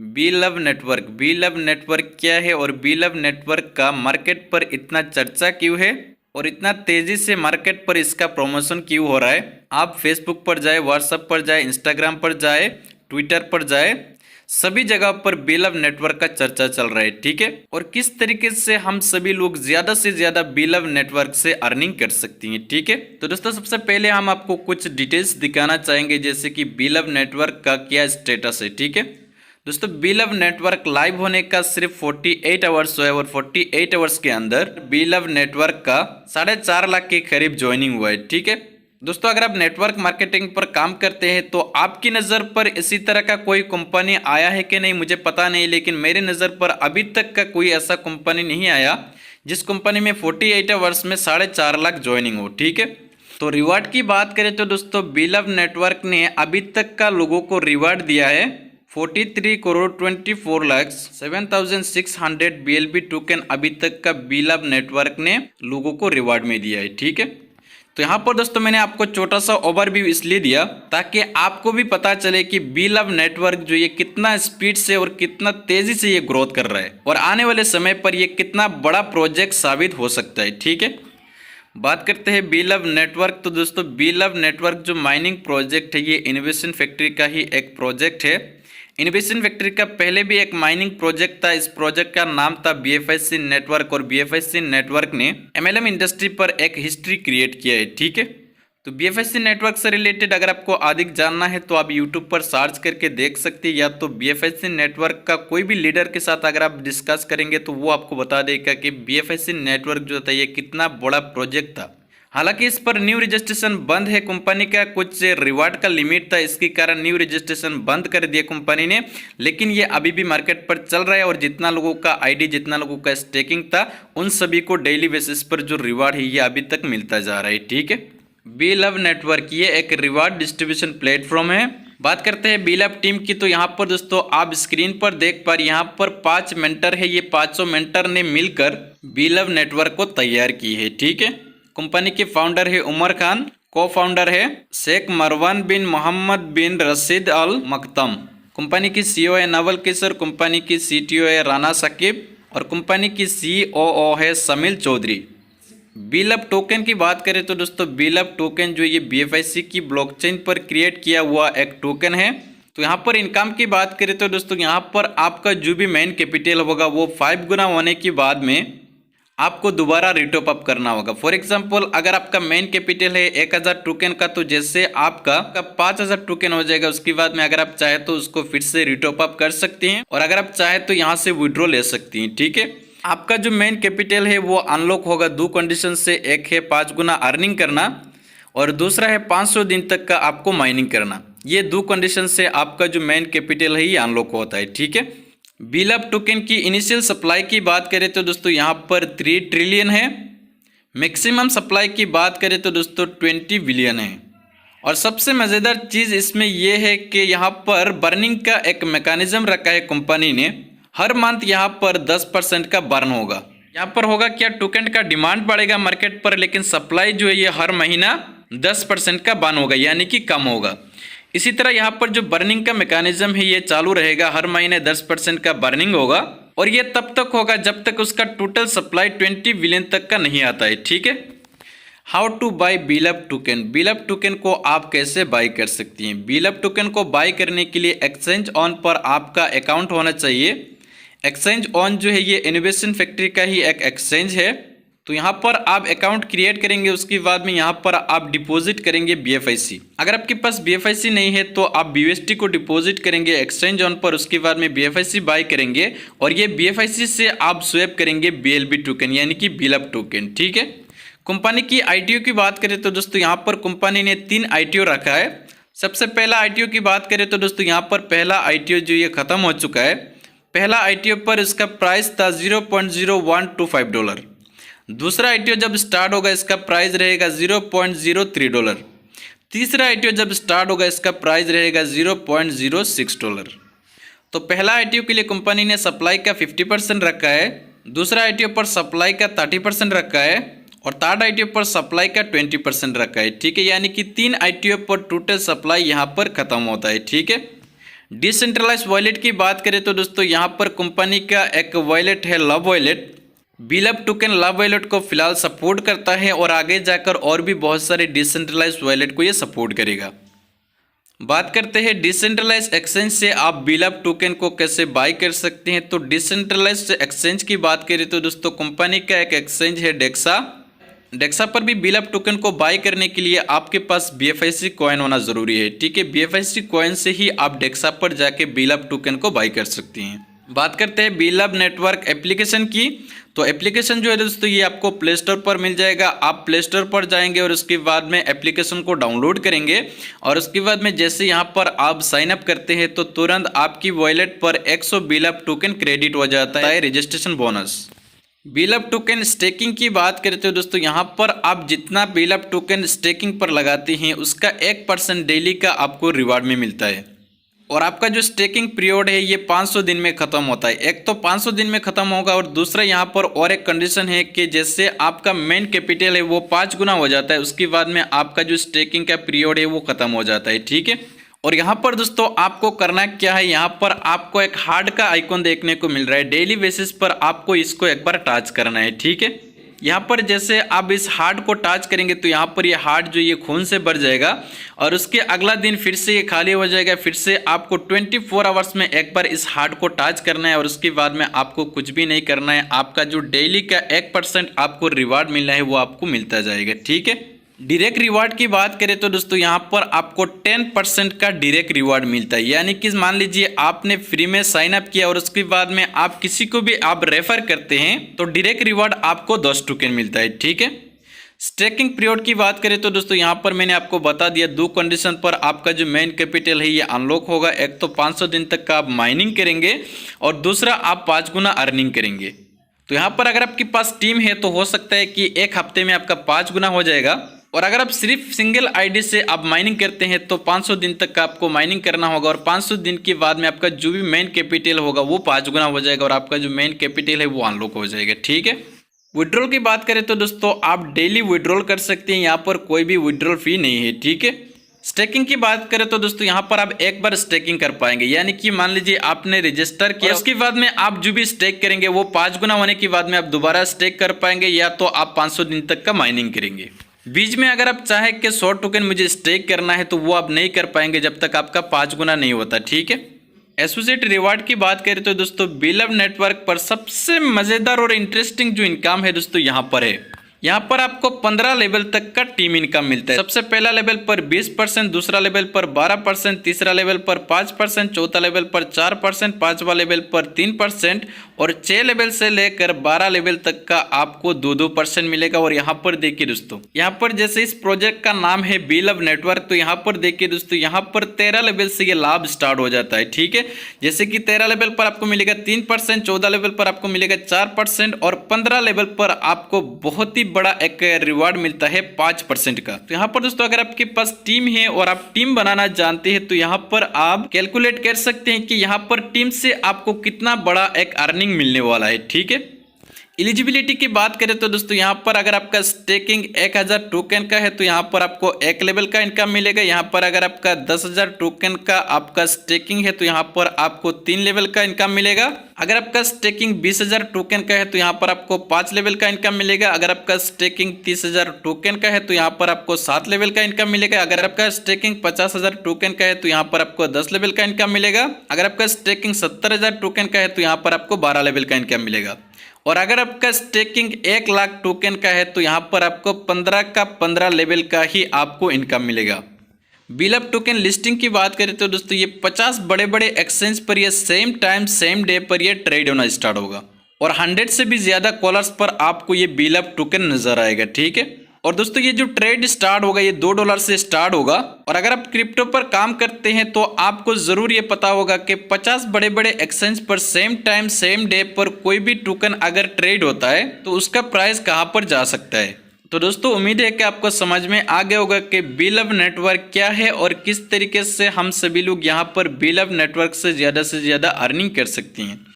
B love network. B love network क्या है और बी लव नेटवर्क का मार्केट पर इतना चर्चा क्यों है और इतना तेजी से मार्केट पर इसका प्रमोशन क्यों हो रहा है। आप फेसबुक पर जाए, व्हाट्सएप पर जाए, इंस्टाग्राम पर जाए, ट्विटर पर जाए, सभी जगह पर बी लव नेटवर्क का चर्चा चल रहा है। ठीक है, और किस तरीके से हम सभी लोग ज्यादा से ज्यादा बी लव नेटवर्क से अर्निंग कर सकती हैं। ठीक है, तो दोस्तों सबसे पहले हम आपको कुछ डिटेल्स दिखाना चाहेंगे, जैसे कि बी लव नेटवर्क का क्या स्टेटस है। ठीक है दोस्तों, बी लव नेटवर्क लाइव होने का सिर्फ 48 आवर्स हुआ है और 48 आवर्स के अंदर बी लव नेटवर्क का 4.5 लाख के करीब ज्वाइनिंग हुआ है। ठीक है दोस्तों, अगर आप नेटवर्क मार्केटिंग पर काम करते हैं तो आपकी नज़र पर इसी तरह का कोई कंपनी आया है कि नहीं मुझे पता नहीं, लेकिन मेरी नज़र पर अभी तक का कोई ऐसा कंपनी नहीं आया जिस कंपनी में 48 आवर्स में 4.5 लाख ज्वाइनिंग हो। ठीक है, तो रिवार्ड की बात करें तो दोस्तों बी लव नेटवर्क ने अभी तक का लोगों को रिवार्ड दिया है 43 करोड़ 24 लाख 7,600 BLB टोकन अभी तक का बी लव नेटवर्क ने लोगों को रिवार्ड में दिया है। ठीक है, तो यहाँ पर दोस्तों मैंने आपको छोटा सा ओवरव्यू इसलिए दिया ताकि आपको भी पता चले कि बी लव नेटवर्क जो ये कितना स्पीड से और कितना तेजी से ये ग्रोथ कर रहा है और आने वाले समय पर ये कितना बड़ा प्रोजेक्ट साबित हो सकता है। ठीक है, बात करते हैं बी लव नेटवर्क। तो दोस्तों बी लव नेटवर्क जो माइनिंग प्रोजेक्ट है ये इनोवेशन फैक्ट्री का ही एक प्रोजेक्ट है। इनोवेशन फैक्ट्री का पहले भी एक माइनिंग प्रोजेक्ट था, इस प्रोजेक्ट का नाम था BFSC नेटवर्क और BFSC नेटवर्क ने MLM इंडस्ट्री पर एक हिस्ट्री क्रिएट किया है। ठीक है, तो BFSC नेटवर्क से रिलेटेड अगर आपको अधिक जानना है तो आप यूट्यूब पर सर्च करके देख सकते हैं, या तो BFSC नेटवर्क का कोई भी लीडर के साथ अगर आप डिस्कस करेंगे तो वो आपको बता देगा कि BFSC नेटवर्क जो था ये कितना बड़ा प्रोजेक्ट था। हालांकि इस पर न्यू रजिस्ट्रेशन बंद है, कंपनी का कुछ रिवार्ड का लिमिट था, इसके कारण न्यू रजिस्ट्रेशन बंद कर दिया कंपनी ने, लेकिन ये अभी भी मार्केट पर चल रहा है और जितना लोगों का आईडी, जितना लोगों का स्टेकिंग था उन सभी को डेली बेसिस पर जो रिवार्ड है ये अभी तक मिलता जा रहा है। ठीक है, बी लव नेटवर्क ये एक रिवार्ड डिस्ट्रीब्यूशन प्लेटफॉर्म है। बात करते हैं बी लव टीम की, तो यहाँ पर दोस्तों आप स्क्रीन पर देख पा रहे यहाँ पर 5 मेंटर है, ये 500 मेंटर ने मिलकर बी लव नेटवर्क को तैयार की है। ठीक है, कंपनी के फाउंडर है उमर खान, को फाउंडर है शेख मरवान बिन मोहम्मद बिन रशीद अल मकतम, कंपनी की CEO है नवल किशोर, कंपनी की CTO है राना साकिब और कंपनी की COO है समील चौधरी। बी लव टोकन की बात करें तो दोस्तों बी लव टोकन जो ये BFSC की ब्लॉकचेन पर क्रिएट किया हुआ एक टोकन है। तो यहाँ पर इनकम की बात करें तो दोस्तों यहाँ पर आपका जो भी मेन कैपिटल होगा वो 5 गुना होने के बाद में आपको दोबारा रिटॉप अप करना होगा। फॉर एग्जांपल अगर आपका मेन कैपिटल है 1000 टोकन का, तो जैसे आपका 5000 टोकन हो जाएगा, उसके बाद में अगर आप चाहे तो उसको फिर से रिटॉप अप कर सकते हैं और अगर आप चाहे तो यहाँ से विड्रॉ ले सकती हैं। ठीक है, आपका जो मेन कैपिटल है वो अनलॉक होगा 2 कंडीशन से, एक है 5 गुना अर्निंग करना और दूसरा है 500 दिन तक का आपको माइनिंग करना। ये 2 कंडीशन से आपका जो मेन कैपिटल है ये अनलॉक होता है। ठीक है, बी लव टोकन की इनिशियल सप्लाई की बात करें तो दोस्तों यहाँ पर 3 ट्रिलियन है, मैक्सिमम सप्लाई की बात करें तो दोस्तों 20 बिलियन है। और सबसे मज़ेदार चीज़ इसमें यह है कि यहाँ पर बर्निंग का एक मैकेनिज्म रखा है कंपनी ने, हर मंथ यहाँ पर 10% का बर्न होगा। यहाँ पर होगा क्या, टोकन का डिमांड बढ़ेगा मार्केट पर, लेकिन सप्लाई जो है ये हर महीना 10% का बर्न होगा, यानी कि कम होगा। इसी तरह यहाँ पर जो बर्निंग का मैकेनिज्म है ये चालू रहेगा, हर महीने 10% का बर्निंग होगा और ये तब तक होगा जब तक उसका टोटल सप्लाई 20 बिलियन तक का नहीं आता है। ठीक है, how to buy B love token. B love token को आप कैसे बाय कर सकती हैं। बी लव टोकन को बाय करने के लिए एक्सचेंज ऑन पर आपका अकाउंट होना चाहिए। एक्सचेंज ऑन जो है ये इनोवेशन फैक्ट्री का ही एक एक्सचेंज है। तो यहाँ पर आप अकाउंट क्रिएट करेंगे, उसके बाद में यहाँ पर आप डिपॉजिट करेंगे BFIC। अगर आपके पास BFIC नहीं है तो आप BUSD को डिपॉजिट करेंगे एक्सचेंज ऑन पर, उसके बाद में BFIC बाय करेंगे और ये BFIC से आप स्वैप करेंगे BLB टोकन, यानी कि बी लव टोकन। ठीक है, कंपनी की ITO की बात करें तो दोस्तों यहाँ पर कंपनी ने 3 ITO रखा है। सबसे पहला ITO की बात करें तो दोस्तों यहाँ पर पहला ITO जो ये ख़त्म हो चुका है। पहला ITO पर इसका प्राइस था $0.0125। दूसरा ITO जब स्टार्ट होगा इसका प्राइस रहेगा $0.03। तीसरा ITO जब स्टार्ट होगा इसका प्राइस रहेगा $0.06। तो पहला ITO के लिए कंपनी ने सप्लाई का 50% रखा है, दूसरा ITO पर सप्लाई का 30% रखा है और थर्ड ITO पर सप्लाई का 20% रखा है। ठीक है, यानी कि 3 ITO पर टोटल सप्लाई यहाँ पर ख़त्म होता है। ठीक है, डिसेंट्रलाइज वॉलेट की बात करें तो दोस्तों यहाँ पर कंपनी का एक वॉलेट है लव वॉलेट। बीलब टोकन लव वॉलेट को फिलहाल सपोर्ट करता है और आगे जाकर और भी बहुत सारे डिसेंट्रलाइज वॉलेट को ये सपोर्ट करेगा। बात करते हैं डिसेंट्रलाइज एक्सचेंज से आप बीलब टोकन को कैसे बाय कर सकते हैं। तो डिसेंट्रलाइज एक्सचेंज की बात करें तो दोस्तों कंपनी का एक एक्सचेंज है डेक्सा। डेक्सा पर भी बीलब टोकन को बाय करने के लिए आपके पास BFIC कॉइन होना जरूरी है। ठीक है, BFIC कॉइन से ही आप डेक्सा पर जाके बीलब टोकन को बाय कर सकते हैं। बात करते हैं बीलब नेटवर्क एप्लीकेशन की। तो एप्लीकेशन जो है दोस्तों ये आपको प्ले स्टोर पर मिल जाएगा। आप प्ले स्टोर पर जाएंगे और उसके बाद में एप्लीकेशन को डाउनलोड करेंगे और उसके बाद में जैसे यहाँ पर आप साइन अप करते हैं तो तुरंत आपकी वॉलेट पर 100 बीलब टोकन क्रेडिट हो जाता है रजिस्ट्रेशन बोनस। बीलब टोकन स्टेकिंग की बात करते हो दोस्तों यहाँ पर आप जितना बीलब टोकन स्टेकिंग पर लगाते हैं उसका 1% डेली का आपको रिवार्ड में मिलता है। और आपका जो स्टेकिंग पीरियड है ये 500 दिन में ख़त्म होता है। एक तो 500 दिन में ख़त्म होगा और दूसरा यहाँ पर और एक कंडीशन है कि जैसे आपका मेन कैपिटल है वो 5 गुना हो जाता है उसके बाद में आपका जो स्टेकिंग का पीरियड है वो ख़त्म हो जाता है। ठीक है, और यहाँ पर दोस्तों आपको करना क्या है, यहाँ पर आपको एक हार्ट का आइकॉन देखने को मिल रहा है। डेली बेसिस पर आपको इसको एक बार टच करना है। ठीक है, यहाँ पर जैसे आप इस हार्ट को टच करेंगे तो यहाँ पर ये हार्ट जो ये खून से भर जाएगा और उसके अगला दिन फिर से ये खाली हो जाएगा। फिर से आपको 24 आवर्स में एक बार इस हार्ट को टच करना है और उसके बाद में आपको कुछ भी नहीं करना है। आपका जो डेली का 1% आपको रिवार्ड मिलना है वो आपको मिलता जाएगा। ठीक है, डायरेक्ट रिवार्ड की बात करें तो दोस्तों यहाँ पर आपको 10% का डायरेक्ट रिवार्ड मिलता है। यानी कि मान लीजिए आपने फ्री में साइन अप किया और उसके बाद में आप किसी को भी आप रेफर करते हैं तो डायरेक्ट रिवार्ड आपको 10 टोकन मिलता है। ठीक है, स्टेकिंग पीरियड की बात करें तो दोस्तों यहाँ पर मैंने आपको बता दिया 2 कंडीशन पर आपका जो मेन कैपिटल है ये अनलॉक होगा। एक तो 500 दिन तक का आप माइनिंग करेंगे और दूसरा आप 5 गुना अर्निंग करेंगे। तो यहाँ पर अगर आपके पास टीम है तो हो सकता है कि एक हफ्ते में आपका 5 गुना हो जाएगा। और अगर आप सिर्फ सिंगल आईडी से आप माइनिंग करते हैं तो 500 दिन तक का आपको माइनिंग करना होगा और 500 दिन के बाद में आपका जो भी मेन कैपिटल होगा वो 5 गुना हो जाएगा और आपका जो मेन कैपिटल है वो अनलॉक हो जाएगा। ठीक है, विड्रॉल की बात करें तो दोस्तों आप डेली विड्रॉल कर सकते हैं, यहाँ पर कोई भी विड्रॉल फी नहीं है। ठीक है, स्टेकिंग की बात करें तो दोस्तों यहाँ पर आप एक बार स्टेकिंग कर पाएंगे। यानी कि मान लीजिए आपने रजिस्टर किया उसके बाद में आप जो भी स्टेक करेंगे वो 5 गुना होने के बाद में आप दोबारा स्टेक कर पाएंगे या तो आप 500 दिन तक का माइनिंग करेंगे। बीच में अगर आप चाहें कि 100 टोकन मुझे स्टेक करना है तो वो आप नहीं कर पाएंगे जब तक आपका 5 गुना नहीं होता। ठीक है, एसोसिएट रिवार्ड की बात करें तो दोस्तों बीलब नेटवर्क पर सबसे मज़ेदार और इंटरेस्टिंग जो इनकम है दोस्तों यहाँ पर है। यहाँ पर आपको 15 लेवल तक का टीम इनकम मिलता है। सबसे पहला लेवल पर 20%, दूसरा लेवल पर 12%, तीसरा लेवल पर 5%, चौथा लेवल पर 4%, पांचवा लेवल पर 3% और 6 लेवल से लेकर 12 लेवल तक का आपको 2% मिलेगा। और यहाँ पर देखिए दोस्तों, यहाँ पर जैसे इस प्रोजेक्ट का नाम है बीलब नेटवर्क, तो यहाँ पर देखिए दोस्तों यहाँ पर 13 लेवल से ये लाभ स्टार्ट हो जाता है। ठीक है, जैसे कि 13 लेवल पर आपको मिलेगा 3%, 14 लेवल पर आपको मिलेगा 4% और 15 लेवल पर आपको बहुत ही बड़ा एक रिवार्ड मिलता है 5% का। तो यहाँ पर दोस्तों अगर आपके पास टीम है और आप टीम बनाना जानते हैं तो यहाँ पर आप कैलकुलेट कर सकते हैं कि यहाँ पर टीम से आपको कितना बड़ा एक अर्निंग मिलने वाला है। ठीक है, एलिजिबिलिटी की बात करें तो दोस्तों यहाँ पर अगर आपका स्टेकिंग 1000 टोकन का है तो यहाँ पर आपको 1 लेवल का इनकम मिलेगा। यहाँ पर अगर आपका 10,000 टोकन का आपका स्टेकिंग है तो यहाँ पर आपको 3 लेवल का इनकम मिलेगा। अगर आपका स्टेकिंग 20,000 टोकन का है तो यहाँ पर आपको 5 लेवल का इनकम मिलेगा। अगर आपका स्टेकिंग 30,000 टोकन का है तो यहाँ पर आपको 7 लेवल का इनकम मिलेगा। अगर आपका स्टेकिंग 50,000 टोकन का है तो यहाँ पर आपको 10 लेवल का इनकम मिलेगा। अगर आपका स्टेकिंग 70,000 टोकन का है तो यहाँ पर आपको 12 लेवल का इनकम मिलेगा। और अगर आपका स्टेकिंग 1 लाख टोकन का है तो यहाँ पर आपको 15 का 15 लेवल का ही आपको इनकम मिलेगा। बीलब टोकन लिस्टिंग की बात करें तो दोस्तों ये 50 बड़े बड़े एक्सचेंज पर ये सेम टाइम सेम डे पर ये ट्रेड होना स्टार्ट होगा और 100 से भी ज़्यादा कॉलर्स पर आपको ये बीलब टोकन नजर आएगा। ठीक है, और दोस्तों ये जो ट्रेड स्टार्ट होगा ये $2 से स्टार्ट होगा। और अगर आप क्रिप्टो पर काम करते हैं तो आपको जरूर ये पता होगा कि 50 बड़े बड़े एक्सचेंज पर सेम टाइम सेम डे पर कोई भी टोकन अगर ट्रेड होता है तो उसका प्राइस कहां पर जा सकता है। तो दोस्तों उम्मीद है कि आपको समझ में आ गया होगा कि बीलब नेटवर्क क्या है और किस तरीके से हम सभी लोग यहाँ पर बीलब नेटवर्क से ज़्यादा अर्निंग कर सकते हैं।